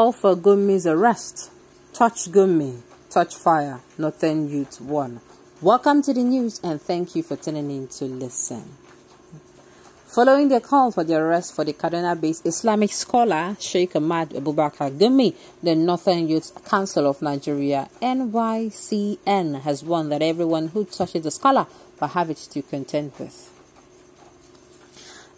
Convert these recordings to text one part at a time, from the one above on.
call for Gumi's arrest. Touch Gumi, touch fire, Northern Youth 1. Welcome to the news and thank you for tuning in to listen. Following the call for the arrest for the Kaduna-based Islamic scholar Sheikh Ahmad Abubakar Gumi, the Northern Youth Council of Nigeria, NYCN, has warned that everyone who touches the scholar will have it to contend with.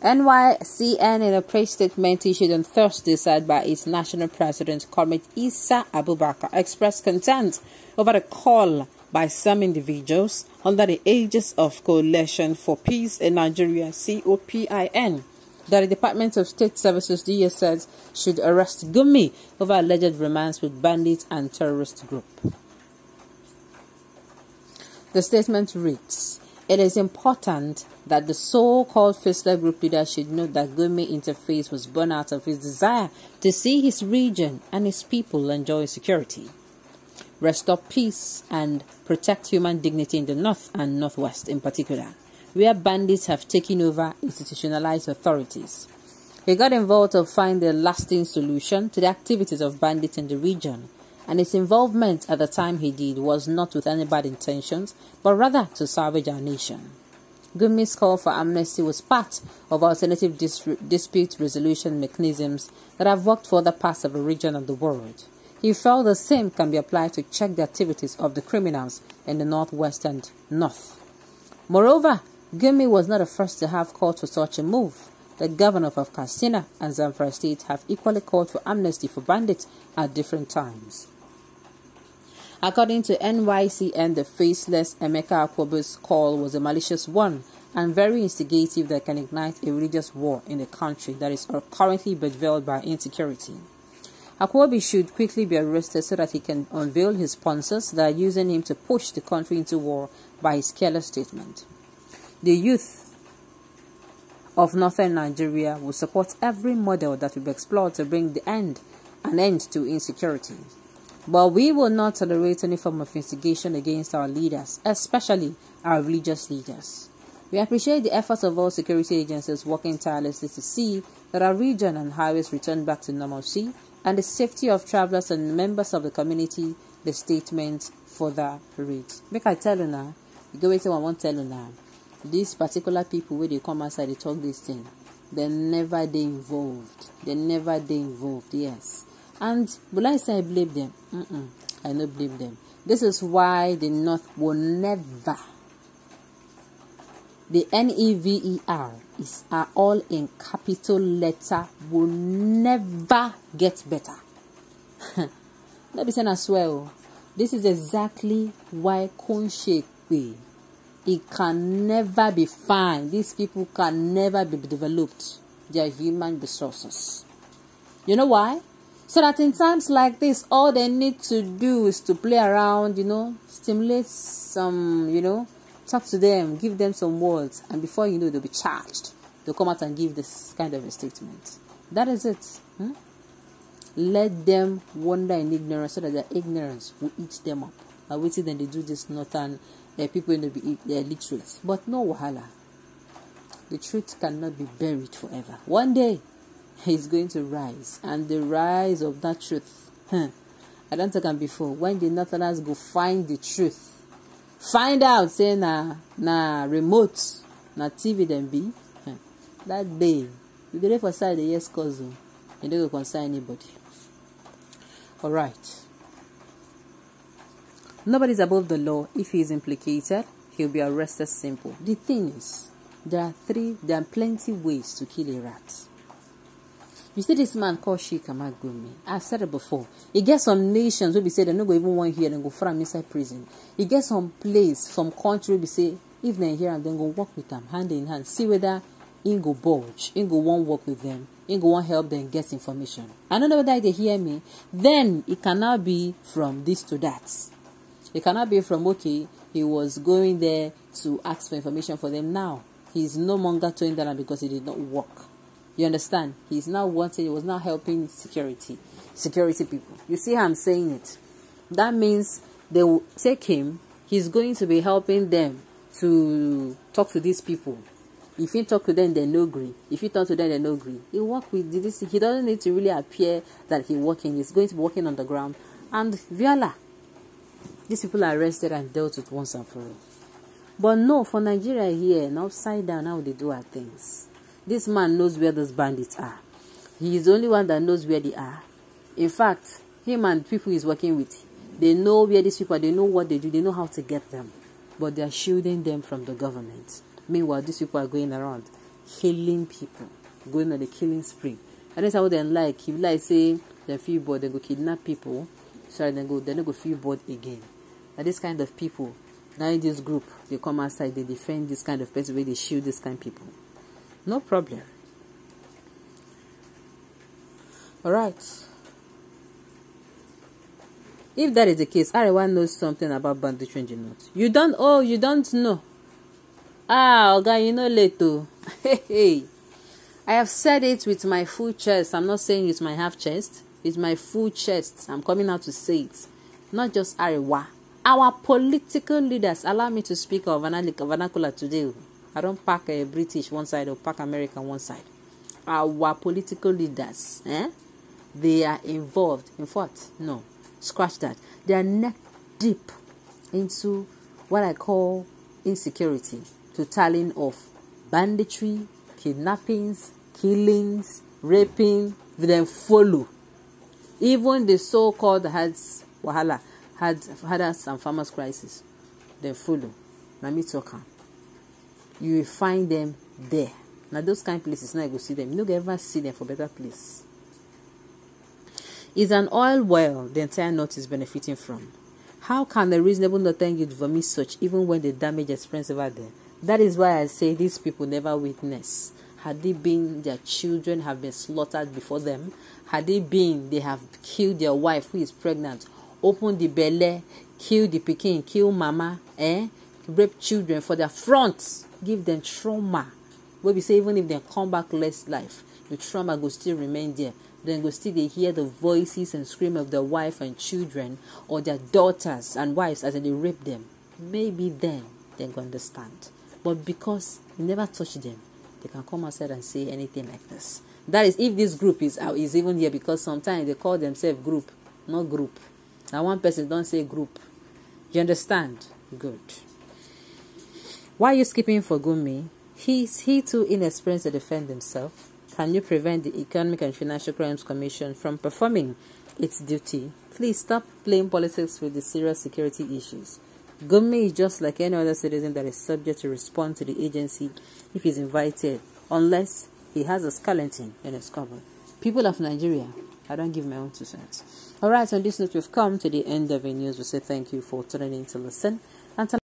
NYCN, in a press statement issued on Thursday, said by its national president, Comrade Isa Abubakar, expressed contempt over the call by some individuals under the aegis of Coalition for Peace in Nigeria, COPIN, that the Department of State Services, DSS, should arrest Gumi over alleged romance with bandits and terrorist group. The statement reads, "It is important that the so-called faceless group leader should note that Gumi interface was born out of his desire to see his region and his people enjoy security, restore peace, and protect human dignity in the North and Northwest in particular, where bandits have taken over institutionalized authorities. He got involved to find a lasting solution to the activities of bandits in the region, and his involvement at the time he did was not with any bad intentions, but rather to salvage our nation." Gumi's call for amnesty was part of alternative dispute resolution mechanisms that have worked for other parts of the region of the world. He felt the same can be applied to check the activities of the criminals in the Northwest and North. Moreover, Gumi was not the first to have called for such a move. The governors of Katsina and Zamfara State have equally called for amnesty for bandits at different times. According to NYCN, the faceless Emeka Akwobu's call was a malicious one and very instigative that can ignite a religious war in a country that is currently bedeviled by insecurity. Akwobu should quickly be arrested so that he can unveil his sponsors that are using him to push the country into war by his careless statement. The youth of northern Nigeria will support every model that will be explored to bring an end to insecurity. But we will not tolerate any form of instigation against our leaders, especially our religious leaders. We appreciate the efforts of all security agencies working tirelessly to see that our region and highways return back to normalcy and the safety of travelers and members of the community, the statement further reads. Make I tell you now, you go wait till I won't tell you now. These particular people where they come outside, they talk this thing. They never involved, yes. And will I say I blame them? I don't blame them. This is why the North will never, the NEVER are all in capital letter, will never get better. Let me say as well. This is exactly why Konshekwe, it can never be fine. These people can never be developed. They are human resources. You know why? So that in times like this, all they need to do is to play around, stimulate some, talk to them, give them some words, and before you know, they'll be charged. They'll come out and give this kind of a statement. That is it. Let them wander in ignorance so that their ignorance will eat them up. I waited then they do this northern people will be illiterate. But no wahala. The truth cannot be buried forever. One day, is going to rise, and the rise of that truth. I don't talk before. When the Northerners go find the truth, find out say na remote, na TV them be. That day, you go there for side the yes cousin, you don't go concern anybody. All right. Nobody's above the law. If he is implicated, he'll be arrested. Simple. The thing is, there are plenty ways to kill a rat. You see this man called Sheikh Ahmad Gumi. I've said it before. He gets some nations where we say they don't go even one here and go from inside prison. He gets some place, some country we say if they're here and then go work with them hand in hand. See whether he go bulge, he go one work with them, he go one help them get information. I don't know whether they hear me. Then it cannot be from this to that. It cannot be from okay, he was going there to ask for information for them now. He's no longer doing that because he did not work. You understand? He's now wanting, he was now helping security people. You see how I'm saying it? That means they will take him, he's going to be helping them to talk to these people. If you talk to them, they no agree. If you talk to them, they no agree. He work with this. He doesn't need to really appear that he's working. He's going to be working on the ground. And voila, these people are arrested and dealt with once and for all. But no, for Nigeria here, and upside down, how they do our things. This man knows where those bandits are. He is the only one that knows where they are. In fact, him and people he's working with, they know where these people are. They know what they do. They know how to get them. But they are shielding them from the government. Meanwhile, these people are going around killing people, going on a killing spree. And that's how they like. If like say they feel bored, they go kidnap people. Sorry, they don't go feel bored again. And this kind of people, now in this group, they come outside, they defend this kind of person where they shield this kind of people. No problem. Alright. If that is the case, everyone knows something about banditry in the north. You don't know. Ah, Oga, you know later. Hey. I have said it with my full chest. I'm not saying it's my half chest. It's my full chest. I'm coming out to say it. Not just Arewa. Our political leaders, allow me to speak of vernacular today. I don't pack a British one side or pack American one side. Our political leaders, they are involved. In fact, no, scratch that. They are neck deep into what I call insecurity, totaling of banditry, kidnappings, killings, raping. Then follow. Even the so-called herders and farmers crisis, they follow. Let me talk. You will find them there. Now those kind of places, now you go see them. You don't ever see them for better place. It's an oil well the entire north is benefiting from. How can a reasonable northern youth vomit such even when the damage is expensive over there? That is why I say these people never witness. Had they been their children have been slaughtered before them, had they been they have killed their wife who is pregnant, open the belly, kill the pikin, kill mama, rape children for their front, give them trauma. Where we say even if they come back less life, the trauma will still remain there. Then go still they hear the voices and scream of their wife and children or their daughters and wives as they rape them. Maybe then they can understand. But because you never touch them, they can come outside and say anything like this. That is if this group is even here, because sometimes they call themselves group, not group. Now one person don't say group. You understand? Good. Why are you skipping for Gumi? He too inexperienced to defend himself. Can you prevent the Economic and Financial Crimes Commission from performing its duty? Please stop playing politics with the serious security issues. Gumi is just like any other citizen that is subject to respond to the agency if he's invited, unless he has a skeleton in his cupboard. People of Nigeria, I don't give my own 2 cents. Alright, on this note, we've come to the end of the news. We say thank you for tuning in to listen. And